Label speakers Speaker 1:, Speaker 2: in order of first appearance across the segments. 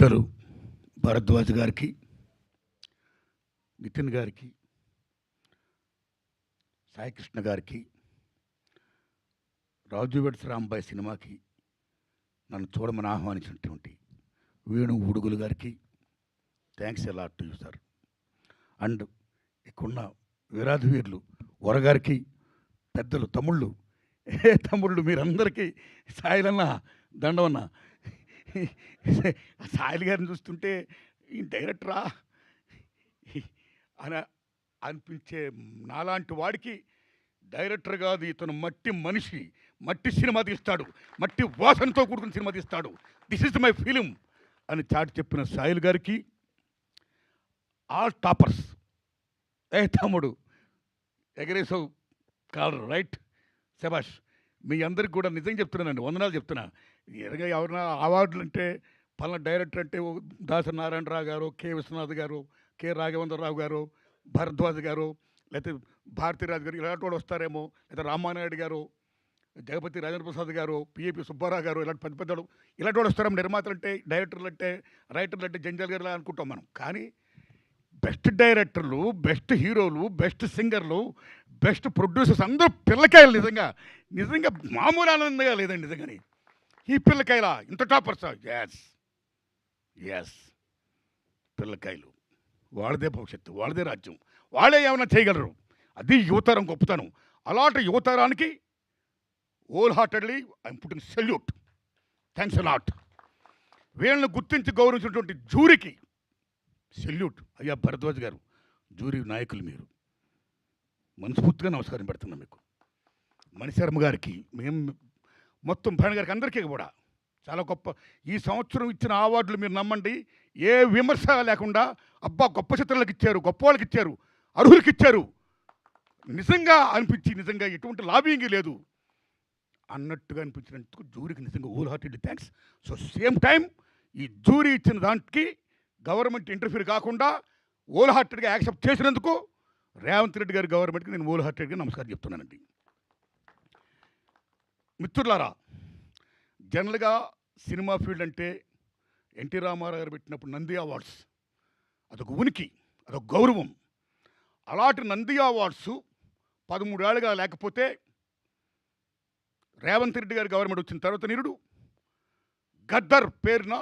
Speaker 1: పెద్దలు భరద్వాజ్ గారికి, నితిన్ గారికి, సాయికృష్ణ గారికి, రాజు వెడ్స్ రాంబాయ్ సినిమాకి నన్ను చూడమని ఆహ్వానించినటువంటి వేణు ఉడుగులు గారికి థ్యాంక్స్ ఎలా టు యూ సార్. అండ్ ఇక్కడున్న వీరాధి వీరులు వరగారికి, పెద్దలు తమ్ముళ్ళు, తమ్ముళ్ళు మీరందరికీ సాయిలన్న దండవన్న. సాయిల్ గారిని చూస్తుంటే ఈ డైరెక్టరా అని అనిపించే నాలాంటి వాడికి డైరెక్టర్ కాదు, ఇతను మట్టి మనిషి, మట్టి సినిమా తీస్తాడు, మట్టి వాసనతో కూడుకున్న సినిమా తీస్తాడు, దిస్ ఇస్ మై ఫిలిం అని చాటి చెప్పిన సాయిల్ గారికి ఆల్ టాపర్స్. తమ్ముడు ఎగరేసావు కాలరు రైట్, శబాష్. మీ అందరికి కూడా నిజంగా చెప్తున్నానండి, వందనాలు చెప్తున్నా. ఎరగా ఎవరైనా అవార్డులు అంటే పలానా డైరెక్టర్ అంటే దాసరి నారాయణరావు గారు, కె విశ్వనాథ్ గారు, కె రాఘవేంద్రరావు గారు, భరద్వాజ్ గారు, లేకపోతే భారతీరాజు గారు ఇలాంటి వాళ్ళు వస్తారేమో, లేదా రామానాయుడు గారు, జగపతి రాజేంద్ర ప్రసాద్ గారు, పిఏపి సుబ్బారావు గారు, ఇలాంటి పెద్ద పెద్దలు ఇలాంటి వాళ్ళు వస్తారేమో. నిర్మాతలు అంటే, డైరెక్టర్లు అంటే, రైటర్లు అంటే జంజాల్ గారు అనుకుంటాం మనం. కానీ బెస్ట్ డైరెక్టర్లు, బెస్ట్ హీరోలు, బెస్ట్ సింగర్లు, బెస్ట్ ప్రొడ్యూసర్స్ అందరూ పిల్లకాయలు. నిజంగా నిజంగా మామూలు ఆనందంగా లేదండి నిజంగాని. ఈ పిల్లకాయల ఇంత టాపర్స్, ఎస్ ఎస్ పిల్లకాయలు. వాళ్ళదే భవిష్యత్తు, వాళ్ళదే రాజ్యం, వాళ్ళే ఏమైనా చేయగలరు. అది యువతరం గొప్పతనం. అలాంటి యువతరానికి whole heartedly I'm putting salute. Thanks a lot. వీళ్ళని గుర్తించి గౌరవించినటువంటి జూరీకి సెల్యూట్. అయ్యా భరద్వాజ్ గారు, జూరీ నాయకులు మీరు, మనస్ఫూర్తిగా నమస్కారం పెడుతున్నాం మీకు. మణిశర్మ గారికి, మేము మొత్తం భరణ్ గారికి, అందరికీ కూడా చాలా గొప్ప. ఈ సంవత్సరం ఇచ్చిన అవార్డులు మీరు నమ్మండి, ఏ విమర్శ లేకుండా అబ్బా గొప్ప చిత్రాలకు ఇచ్చారు, గొప్ప వాళ్ళకి ఇచ్చారు, అర్హులకి ఇచ్చారు నిజంగా అనిపించి, నిజంగా ఎటువంటి లాబింగ్ లేదు అన్నట్టుగా అనిపించినందుకు జూరీకి నిజంగా whole heartedly thanks. So same time ఈ జూరీ ఇచ్చిన దానికి గవర్నమెంట్ ఇంటర్ఫీర్ కాకుండా హోల్ హార్టెడ్గా యాక్సెప్ట్ చేసినందుకు రేవంత్ రెడ్డి గారి గవర్నమెంట్కి నేను హోల్ హార్టెడ్గా నమస్కారం చెప్తున్నానండి. మిత్రులారా, జనరల్గా సినిమా ఫీల్డ్ అంటే ఎన్టీ రామారావు గారు పెట్టినప్పుడు నంది అవార్డ్స్ అదొక ఉనికి, అదొక గౌరవం. అలాంటి నంది అవార్డ్స్ 13 ఏళ్ళుగా లేకపోతే రేవంత్ రెడ్డి గారి గవర్నమెంట్ వచ్చిన తర్వాత నిరుడు గద్దర్ పేరున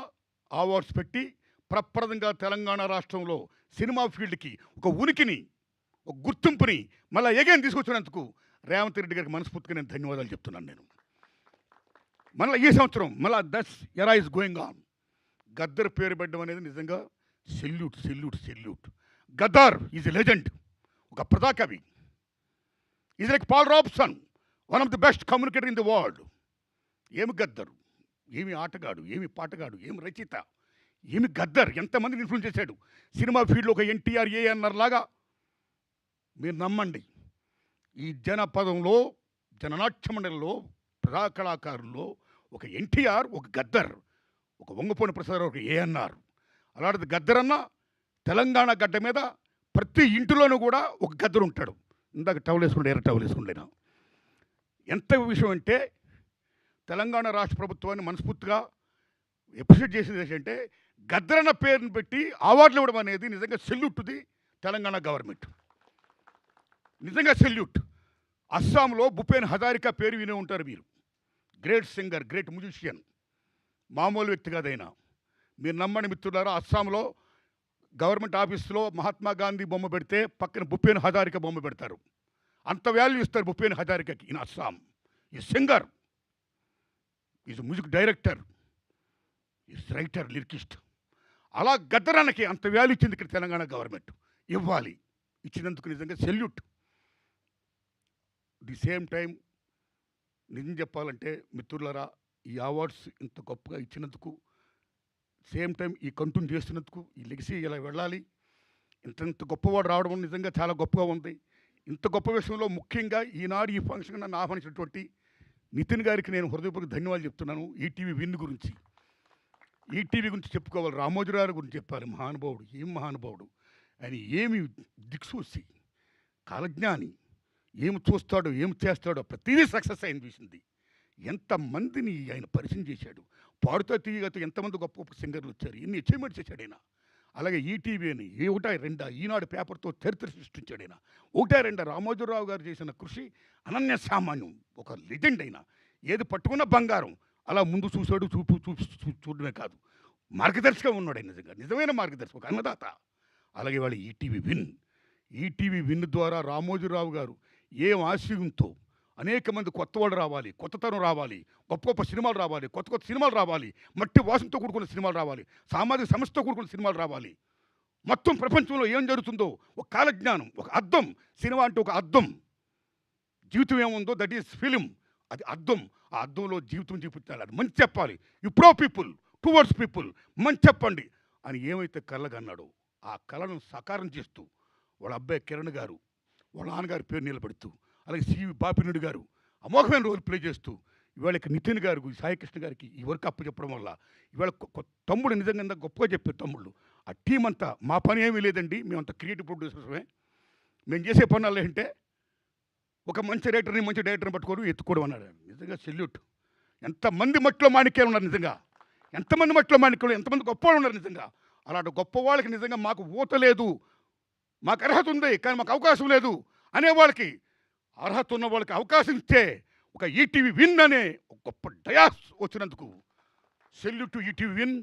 Speaker 1: అవార్డ్స్ పెట్టి ప్రప్రదంగా తెలంగాణ రాష్ట్రంలో సినిమా ఫీల్డ్కి ఒక ఉనికిని, ఒక గుర్తింపుని మళ్ళీ ఎగైన్ తీసుకొచ్చినందుకు రేవంత్ రెడ్డి గారికి మనస్ఫూర్తిగా నేను ధన్యవాదాలు చెప్తున్నాను. నేను మళ్ళీ ఈ సంవత్సరం మళ్ళీ దట్స్ ఎరా ఇస్ గోయింగ్ ఆన్. గద్దర్ పేరు పెట్టడం అనేది నిజంగా salute salute salute. Gaddar is a legend, ఒక ప్రజాకవి. Is like Paul Robeson, one of the best communicator in the world. ఏమి గద్దర్, ఏమి ఆటగాడు, ఏమి పాటగాడు, ఏమి రచయిత, ఏమి గద్దర్, ఎంతమందిని ఇన్ఫ్లుయెన్స్ చేశాడు. సినిమా ఫీల్డ్లో ఒక ఎన్టీఆర్, ఏఎన్ఆర్ లాగా మీరు నమ్మండి. ఈ జనపదంలో, జననాట్య మండలిలో, ప్రజా కళాకారుల్లో ఒక ఎన్టీఆర్, ఒక గద్దర్, ఒక వంగపోని ప్రసాద్, ఒక ఏఎన్ఆర్. అలాంటిది గద్దర్ అన్న తెలంగాణ గడ్డ మీద ప్రతి ఇంటిలోనూ కూడా ఒక గద్దరు ఉంటాడు. ఇందాక టవల్ వేసుకుంటే ఎర్ర టవల్ వేసుకుంటేనా ఎంత విషయం అంటే, తెలంగాణ రాష్ట్ర ప్రభుత్వాన్ని మనస్ఫూర్తిగా అప్రిషియేట్ చేసేది ఏంటంటే, గద్దరన్న పేరుని పెట్టి అవార్డులు ఇవ్వడం అనేది నిజంగా salute to the Telangana government. నిజంగా సెల్యూట్. అస్సాంలో భూపేన్ హజారికా పేరు వినే ఉంటారు మీరు. గ్రేట్ సింగర్, గ్రేట్ మ్యూజిషియన్, మామూలు వ్యక్తి కాదైనా. మీరు నమ్మని మిత్రులారా, అస్సాంలో గవర్నమెంట్ ఆఫీస్లో మహాత్మా గాంధీ బొమ్మ పెడితే పక్కన భూపేన్ హజారికా బొమ్మ పెడతారు. అంత వాల్యూ ఇస్తారు భూపేన్ హజారికాకి. ఇన్ అస్సాం ఈ singer, is music director, is writer, lyricist. అలా గద్దరానికి అంత వాల్యూ ఇచ్చింది ఇక్కడ తెలంగాణ గవర్నమెంట్. ఇవ్వాలి, ఇచ్చినందుకు నిజంగా సెల్యూట్. ది సేమ్ టైం నిజం చెప్పాలంటే మిత్రులారా, ఈ అవార్డ్స్ ఇంత గొప్పగా ఇచ్చినందుకు, సేమ్ టైం ఈ కంటిన్యూ చేస్తున్నందుకు, ఈ లెగసీ ఇలా వెళ్ళాలి, ఇంత గొప్పవాడు రావడం నిజంగా చాలా గొప్పగా ఉంది. ఇంత గొప్ప విషయంలో ముఖ్యంగా ఈనాడు ఈ ఫంక్షన్ నన్ను ఆహ్వానించినటువంటి నితిన్ గారికి నేను హృదయపూర్వక ధన్యవాదాలు చెప్తున్నాను. ఈటీవీ విన్ గురించి, ఈటీవీ గురించి చెప్పుకోవాలి, రామోజీరావు గురించి చెప్పాలి. మహానుభావుడు, ఏం మహానుభావుడు ఆయన, ఏమి దిక్సూసి, కాలజ్ఞాని, ఏమి చూస్తాడో ఏమి చేస్తాడో ప్రతిదీ సక్సెస్ అయింది చూసింది. ఎంతమందిని ఆయన పరిచయం చేశాడు. పాడుతా తీయగతో ఎంతమంది గొప్ప గొప్ప సింగర్లు వచ్చారు, ఎన్ని అచీవ్మెంట్స్ చేశాడు ఆయన. అలాగే ఈటీవీ అని ఒకటా రెండా ఈనాడు పేపర్తో చరిత్ర సృష్టించాడు ఆయన. ఒకటా రెండా రామోజీరావు గారు చేసిన కృషి అనన్య సామాన్యం. ఒక లెజెండ్ అయినా ఏది పట్టుకున్న బంగారం. అలా ముందు చూశాడు, చూడడమే కాదు, మార్గదర్శిగా ఉన్నాడు ఆయన. నిజంగా నిజమైన మార్గదర్శి, ఒక అన్నదాత. అలాగే వాళ్ళు ఈటీవీ విన్ ద్వారా రామోజీరావు గారు ఏం ఆశయంతో అనేక మంది కొత్త వాళ్ళు రావాలి, కొత్తతనం రావాలి, గొప్ప గొప్ప సినిమాలు రావాలి, కొత్త కొత్త సినిమాలు రావాలి, మట్టి వాసనతో కూడుకున్న సినిమాలు రావాలి, సామాజిక సమస్యతో కూడుకున్న సినిమాలు రావాలి. మొత్తం ప్రపంచంలో ఏం జరుగుతుందో ఒక కాలజ్ఞానం, ఒక అద్దం. సినిమా అంటే ఒక అద్దం. జీవితం ఏముందో దట్ ఈస్ ఫిలిం. అది అద్దం. ఆ అద్దంలో జీవితం చూపించాలి. అది మంచి చెప్పాలి. You pro people, towards people, మంచి చెప్పండి అని ఏమైతే కలగన్నాడో ఆ కళను సాకారం చేస్తూ వాళ్ళ అబ్బాయి కిరణ్ గారు, వాళ్ళ నాన్నగారి పేరు నిలబెడుతూ, అలాగే సివి బాపినుడి గారు అమోఘమైన రోల్ ప్లే చేస్తూ, ఇవాళ నితిన్ గారు, సాయికృష్ణ గారికి ఈ వర్క్ అప్పు చెప్పడం వల్ల ఇవాళ తమ్ముడు నిజంగా గొప్పగా చెప్పారు తమ్ముళ్ళు. ఆ టీం అంతా మా పని ఏమీ లేదండి, మేమంతా క్రియేటివ్ ప్రొడ్యూసర్సమే. మేము చేసే పనులు ఏంటంటే ఒక మంచి రైటర్ని, మంచి డైరెక్టర్ని పట్టుకోవడం, ఎత్తుకోవడం అన్నాడు. నిజంగా సెల్యూట్. ఎంతమంది మట్టిలో మాణిక్యాలు ఉన్నారు నిజంగా, ఎంతమంది మట్టిలో మాణిక్యాలు, ఎంతమంది గొప్పవాళ్ళు ఉన్నారు నిజంగా. అలాంటి గొప్ప వాళ్ళకి నిజంగా మాకు ఊత లేదు, మాకు అర్హత ఉంది కానీ మాకు అవకాశం లేదు అనేవాళ్ళకి, అర్హత ఉన్న వాళ్ళకి అవకాశం ఇస్తే ఒక ఈటీవీ విన్ అనే ఒక గొప్ప డయాస్ వచ్చినందుకు salute to ETV win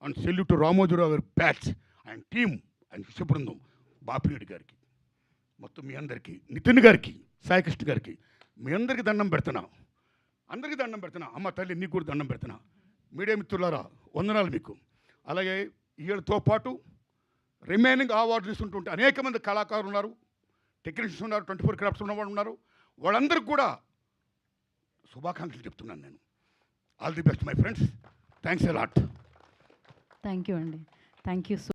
Speaker 1: and salute to Ramoji Rao గారి బ్యాచ్ అండ్ టీమ్ అండ్ విషయ బృందం, బాపిరెడ్డి గారికి, మొత్తం మీ అందరికీ, నితిన్ గారికి, సాయికృష్ణ గారికి, మీ అందరికీ దండం పెడుతున్నా, అందరికీ దండం పెడుతున్నా. అమ్మ తల్లి నీకు కూడా దండం పెడుతున్నా. మీడియా మిత్రులారా వందనాలు మీకు. అలాగే వీళ్ళతో పాటు రిమైనింగ్ అవార్డు తీసుకుంటుంటే అనేక మంది కళాకారులు ఉన్నారు, టెక్నీషియన్స్ ఉన్నారు, 24 క్రాఫ్ట్స్ ఉన్నవాళ్ళు ఉన్నారు. వాళ్ళందరికీ కూడా శుభాకాంక్షలు చెప్తున్నాను నేను. All the best my friends. Thanks a lot.
Speaker 2: Thank you అండి. Thank you.